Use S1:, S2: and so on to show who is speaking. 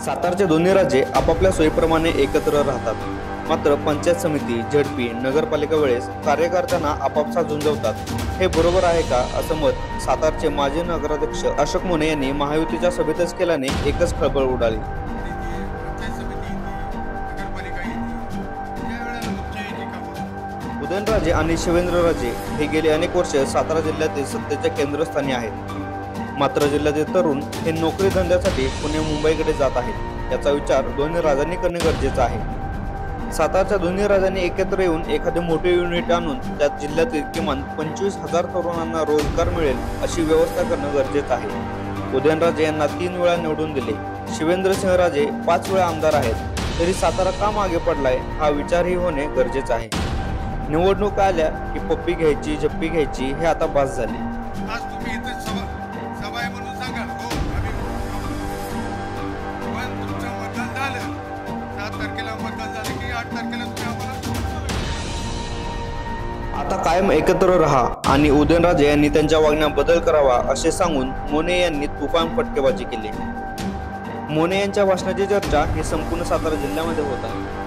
S1: सातारचे दोन्ही राज्ये आपापल्या सोयीप्रमाणे एकत्र राहतात। मात्र पंचायत समिती, झडपी, नगरपालिका वेळेस कार्यकर्त्यांना आपापसात झुंजवतात। हे बरोबर आहे का, असं मत सातारचे माजी नगराध्यक्ष अशोक मोने यांनी महायुतीच्या सभेतच केल्याने एकच खळबळ उडाली। उदयनराजे आणि शिवेंद्रराजे हे गेली अनेक वर्ष सातारा जिल्ह्यातील सत्तेच्या केंद्रस्थानी आहेत। मात्र जिल्ह्यातील तरुण हे नोकरी धंद्यासाठी पुणे मुंबईकडे जात आहेत। याचा विचार दोन्ही राजांनी करणे गरजेचे आहे। सातारच्या दोन्ही राजांनी एकत्र येऊन एखादे मोठे युनिट आणून त्यात जिल्ह्यातील किमान 25,000 तरुणांना रोजगार मिळेल अशी व्यवस्था करणं गरजेचं आहे। उदयनराजे यांना 3 वेळा निवडून दिले, शिवेंद्रसिंहराजे 5 वेळा आमदार आहेत, तरी सातारा का मागे पडलाय हा विचारही होणे गरजेचं आहे। निवडणूक आल्या की पप्पी घ्यायची, झप्पी घ्यायची हे आता बास झाले।
S2: आज तुम्ही इथे सभा आहे म्हणून सांगा, हो आम्ही पण तुमचं मतदान झालं, 7 तारखेला मतदान झालं की 8 तारखेला तुम्ही आम्हाला
S1: आता कायम एकत्र राहा आणि उदयनराजे यांनी त्यांच्या वागण्यात बदल करावा असे सांगून मोने यांनी तुफान फटकेबाजी केली। मोने यांच्या भाषणाची चर्चा ही संपूर्ण सातारा जिल्ह्यामध्ये होत आहे।